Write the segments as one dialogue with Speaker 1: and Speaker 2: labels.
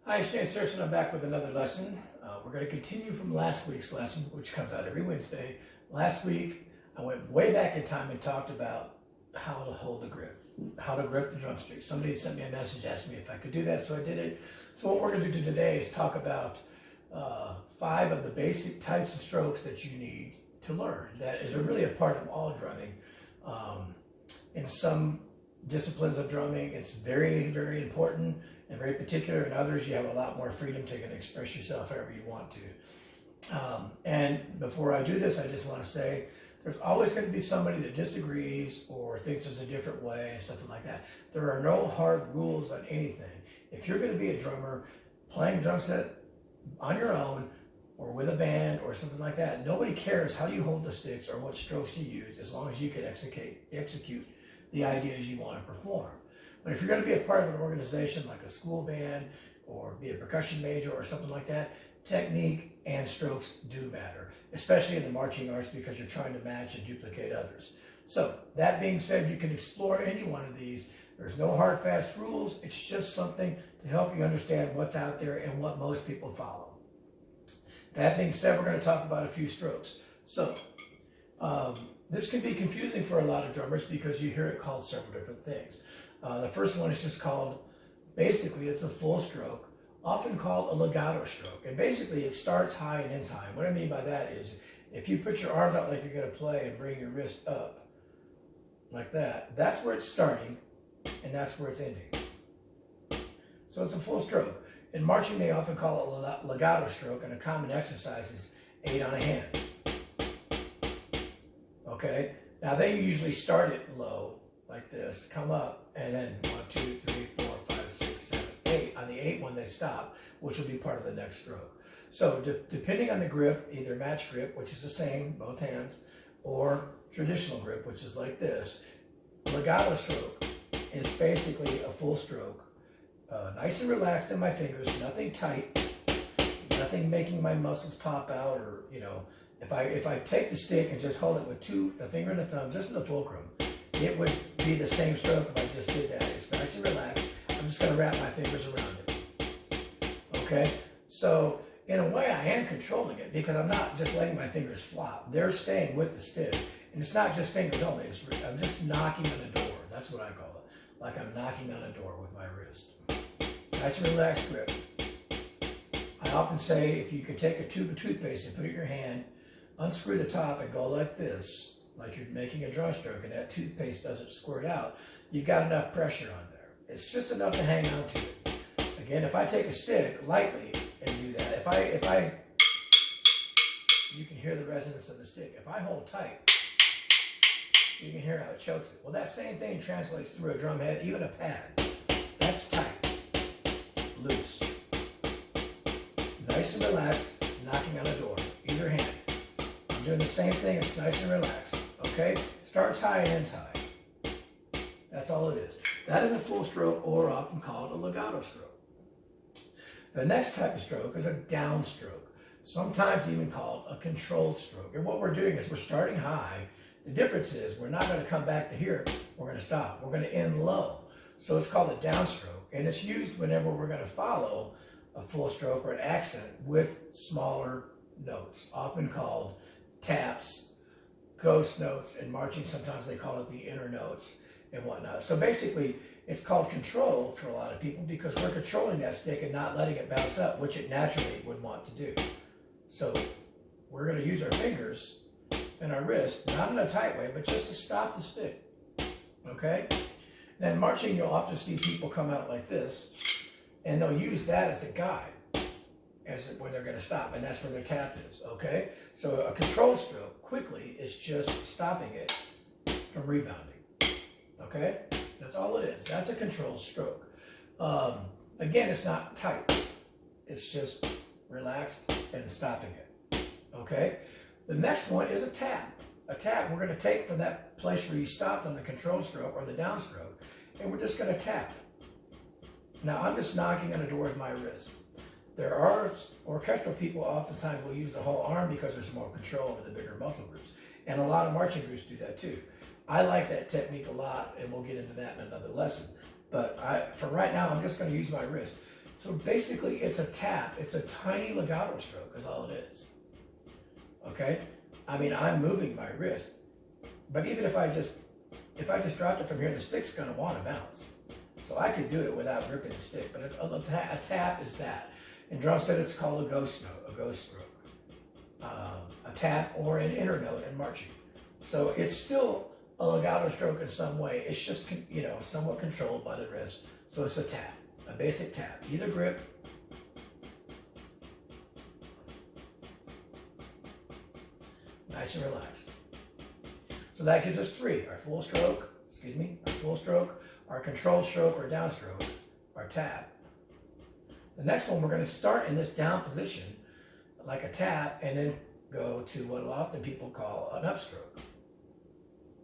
Speaker 1: Hi, it's JamesAnimalHarrison. I'm back with another lesson. We're going to continue from last week's lesson, which comes out every Wednesday. Last week, I went way back in time and talked about how to hold the grip, how to grip the drumstick. Somebody sent me a message, asked me if I could do that, so I did it. So what we're going to do today is talk about 5 of the basic types of strokes that you need to learn. That is really a part of all drumming. In some disciplines of drumming, it's very, very important and very particular. In others, you have a lot more freedom to express yourself however you want to. And before I do this, I just want to say there's always going to be somebody that disagrees or thinks there's a different way, something like that. There are no hard rules on anything. If you're going to be a drummer playing drum set on your own or with a band or something like that, nobody cares how you hold the sticks or what strokes you use as long as you can execute the ideas you want to perform. But if you're going to be a part of an organization like a school band or be a percussion major or something like that, technique and strokes do matter, especially in the marching arts because you're trying to match and duplicate others. So that being said, you can explore any one of these. There's no hard, fast rules. It's just something to help you understand what's out there and what most people follow. That being said, we're going to talk about a few strokes. So this can be confusing for a lot of drummers because you hear it called several different things. The first one is just called, basically it's a full stroke, often called a legato stroke. And basically it starts high and ends high. What I mean by that is if you put your arms out like you're going to play and bring your wrist up like that, that's where it's starting and that's where it's ending. So it's a full stroke. In marching, they often call it a legato stroke, and a common exercise is 8 on a hand. Okay? Now they usually start it low, like this, come up, and then 1, 2, 3, 4, 5, 6, 7, 8. On the 8th one, they stop, which will be part of the next stroke. So depending on the grip, either match grip, which is the same, both hands, or traditional grip, which is like this, legato stroke is basically a full stroke. Nice and relaxed in my fingers, nothing tight, nothing making my muscles pop out, or, you know, if I take the stick and just hold it with the finger and the thumb, just in the fulcrum, it would be the same stroke if I just did that. It's nice and relaxed. I'm just going to wrap my fingers around it. Okay? So, in a way, I am controlling it because I'm not just letting my fingers flop. They're staying with the stick. And it's not just fingers only. I'm just knocking on a door. That's what I call it. Like I'm knocking on a door with my wrist. Nice and relaxed grip. I often say if you could take a tube of toothpaste and put it in your hand, unscrew the top and go like this, like you're making a drum stroke, and that toothpaste doesn't squirt out, you've got enough pressure on there. It's just enough to hang on to it. Again, if I take a stick lightly and do that, if I you can hear the resonance of the stick. If I hold tight, you can hear how it chokes it. Well, that same thing translates through a drum head, even a pad. That's tight, loose, nice and relaxed, knocking on a door, either hand. I'm doing the same thing, it's nice and relaxed, okay? Starts high and ends high. That's all it is. That is a full stroke, or often called a legato stroke. The next type of stroke is a downstroke, sometimes even called a controlled stroke. And what we're doing is we're starting high. The difference is we're not going to come back to here, we're going to stop. We're going to end low. So it's called a downstroke, and it's used whenever we're going to follow a full stroke or an accent with smaller notes, often called taps, ghost notes. In marching, sometimes they call it the inner notes and whatnot. So basically, it's called control for a lot of people because we're controlling that stick and not letting it bounce up, which it naturally would want to do. So we're going to use our fingers and our wrist, not in a tight way, but just to stop the stick, okay? And in marching, you'll often see people come out like this, and they'll use that as a guide, as where they're going to stop, and that's where their tap is, okay? So a control stroke, quickly, is just stopping it from rebounding, okay? That's all it is. That's a control stroke. Again, it's not tight. It's just relaxed and stopping it, okay? The next one is a tap. A tap we're going to take from that place where you stopped on the control stroke or the downstroke, and we're just going to tap. Now, I'm just knocking on a door with my wrist. There are orchestral people oftentimes will use the whole arm because there's more control over the bigger muscle groups. And a lot of marching groups do that too. I like that technique a lot, and we'll get into that in another lesson. But for right now, I'm just going to use my wrist. So basically it's a tap. It's a tiny legato stroke is all it is. Okay? I mean, I'm moving my wrist, but even if I just dropped it from here, the stick's gonna want to bounce. So I could do it without gripping the stick, but a tap is that. In drum set, it's called a ghost stroke, a tap or an inner note in marching. So it's still a legato stroke in some way. It's just, somewhat controlled by the wrist. So it's a tap, a basic tap. Either grip, nice and relaxed. So that gives us three: our full stroke, our controlled stroke or downstroke, our tap. The next one, we're going to start in this down position like a tap and then go to what a lot of people call an upstroke.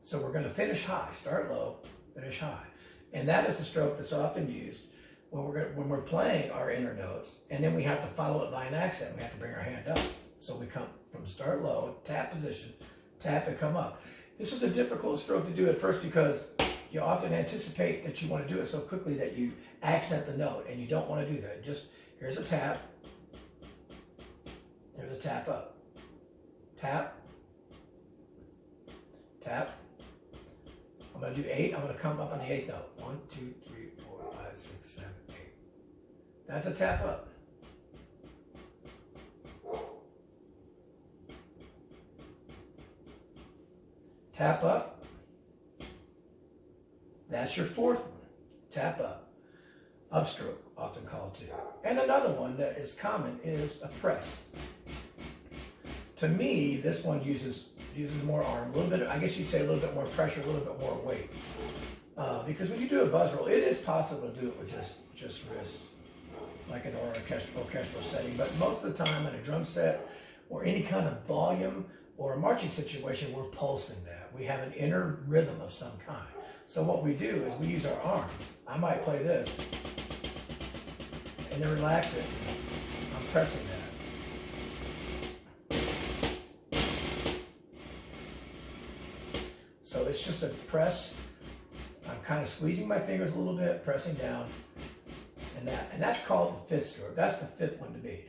Speaker 1: So we're going to finish high, start low, finish high. And that is the stroke that's often used when we're playing our inner notes, and then we have to follow it by an accent. We have to bring our hand up. So we come from start low, tap position, tap and come up. This is a difficult stroke to do at first because you often anticipate that you want to do it so quickly that you accent the note, and you don't want to do that. Just, here's a tap, here's a tap up, tap, tap. I'm going to do 8. I'm going to come up on the 8th note. 1, 2, 3, 4, 5, 6, 7, 8. That's a tap up. Tap up. That's your fourth one. Tap up. Upstroke, often called too. And another one that is common is a press. To me, this one uses more arm, a little bit, I guess you'd say a little bit more pressure, a little bit more weight. Because when you do a buzz roll, it is possible to do it with just wrist, like an orchestral setting. But most of the time in a drum set or any kind of volume or a marching situation, we're pulsing that. We have an inner rhythm of some kind. So what we do is we use our arms. I might play this and then relax it. I'm pressing that. So it's just a press. I'm kind of squeezing my fingers a little bit, pressing down, and that's called the fifth stroke. That's the fifth one to me.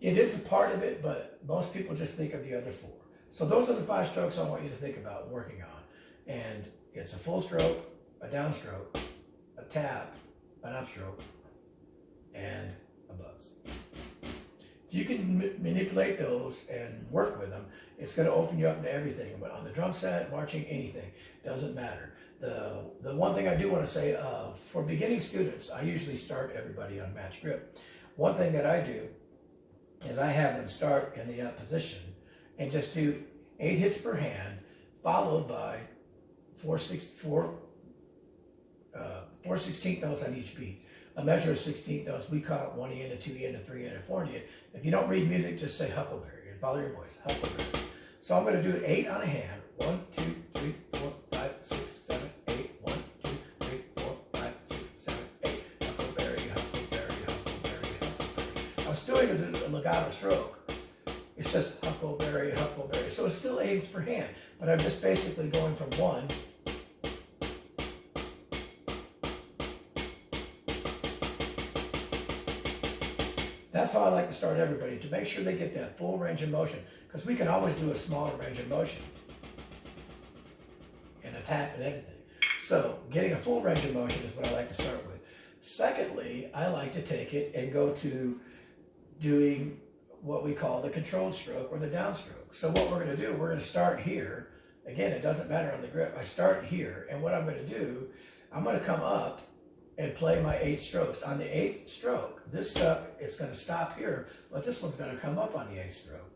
Speaker 1: It is a part of it, but most people just think of the other 4. So those are the 5 strokes I want you to think about working on. And it's a full stroke, a downstroke, a tap, an upstroke, and a buzz. If you can manipulate those and work with them, it's going to open you up to everything. But on the drum set, marching, anything, doesn't matter. The one thing I do want to say, for beginning students, I usually start everybody on match grip. One thing that I do is I have them start in the up position and just do 8 hits per hand, followed by 4 16th notes on each beat. A measure of 16th notes, we call it 1 E and a 2 E and a 3 E and a 4 E. If you don't read music, just say huckleberry and follow your voice, huckleberry. So I'm going to do 8 on a hand. 1, 2, 3, 4, 5, 6, 7, 8. 1, 2, 3, 4, 5, 6, 7, 8. Huckleberry, huckleberry, huckleberry, huckleberry. I'm still going to do a legato stroke. It's just huckleberry, huckleberry. So it's still 8 per hand, but I'm just basically going from 1. That's how I like to start everybody, to make sure they get that full range of motion, because we can always do a smaller range of motion and a tap and everything. So getting a full range of motion is what I like to start with. Secondly, I like to take it and go to doing what we call the controlled stroke or the downstroke. So what we're going to do, we're going to start here. Again, it doesn't matter on the grip. I start here, and what I'm going to do, I'm going to come up and play my 8 strokes. On the 8th stroke, this stuff, it's going to stop here, but this one's going to come up on the 8th stroke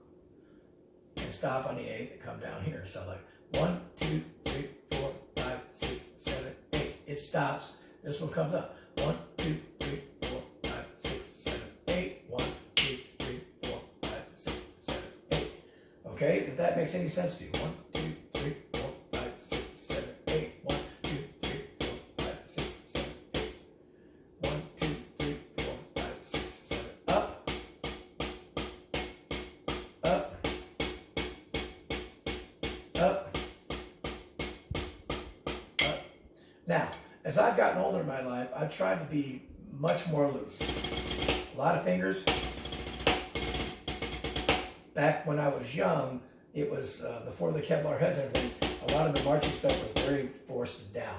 Speaker 1: and stop on the 8th and come down here. So like 1, 2, 3, 4, 5, 6, 7, 8. It stops. This one comes up. 1, 2, 3, 4, 5, 6, 7, 8. 1, 2, 3, 4, 5, 6, 7, 8. Okay, if that makes any sense to you. 1, 2, 3, 4, 5, 6, 7, 8. 1, 2, 3, 4, 5, 6, 7, 8. 1, 2, 3, 4, 5, 6, 7. Up. Up. Up. Up. Now, as I've gotten older in my life, I've tried to be much more loose. A lot of fingers. Back when I was young, it was before the Kevlar heads and everything, a lot of the marching stuff was very forced down.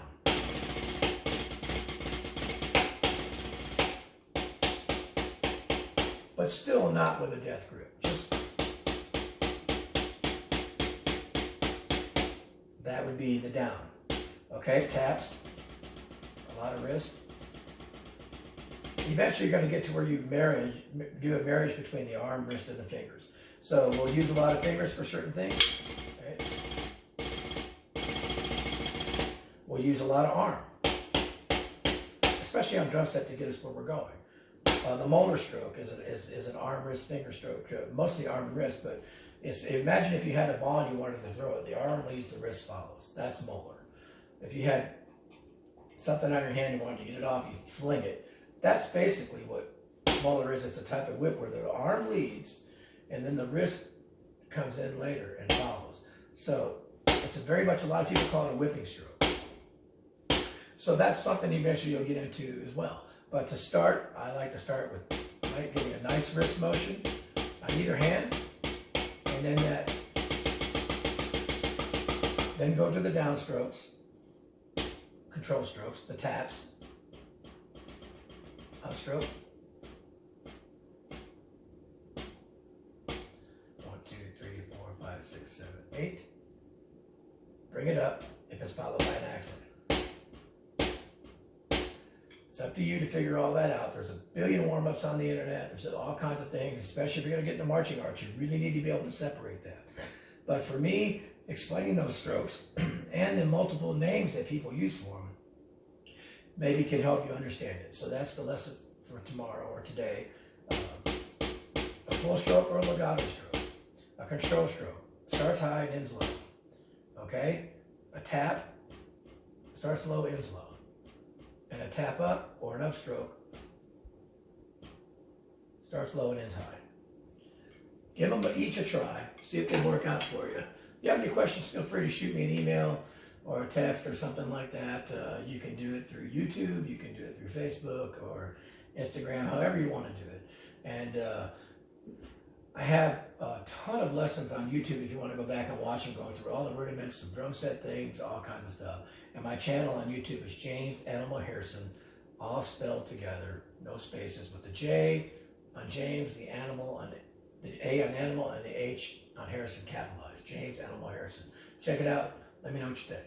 Speaker 1: But still not with a death grip. Just that would be the down. Okay, taps, a lot of wrist. Eventually you're going to get to where you do a marriage between the arm, wrist, and the fingers. So we'll use a lot of fingers for certain things. Okay. We'll use a lot of arm, especially on drum set to get us where we're going. The molar stroke is an arm, wrist, finger stroke, mostly arm and wrist, but imagine if you had a ball and you wanted to throw it. The arm leads, the wrist follows. That's molar. If you had something on your hand and you wanted to get it off, you fling it. That's basically what molar is. It's a type of whip where the arm leads and then the wrist comes in later and follows. So it's very much, a lot of people call it a whipping stroke. So that's something eventually you'll get into as well. But to start, I like to start with giving a nice wrist motion on either hand, and then go to the downstrokes, control strokes, the taps, upstroke. 1, 2, 3, 4, 5, 6, 7, 8. Bring it up if it's followed by an accent. It's up to you to figure all that out. There's a billion warm-ups on the internet. There's all kinds of things, especially if you're going to get into marching arts. You really need to be able to separate that. But for me, explaining those strokes and the multiple names that people use for them maybe can help you understand it. So that's the lesson for tomorrow or today. A full stroke or a legato stroke. A control stroke. Starts high and ends low. Okay? A tap starts low, ends low. And a tap up or an upstroke starts low and ends high. Give them each a try. See if they work out for you. If you have any questions, feel free to shoot me an email or a text or something like that. You can do it through YouTube. You can do it through Facebook or Instagram, however you want to do it. And I have a ton of lessons on YouTube if you want to go back and watch them, going through all the rudiments, some drum set things, all kinds of stuff. And my channel on YouTube is JamesAnimalHarrison, all spelled together, no spaces, with the J on James, the animal on the A on animal, and the H on Harrison capitalized. JamesAnimalHarrison. Check it out. Let me know what you think.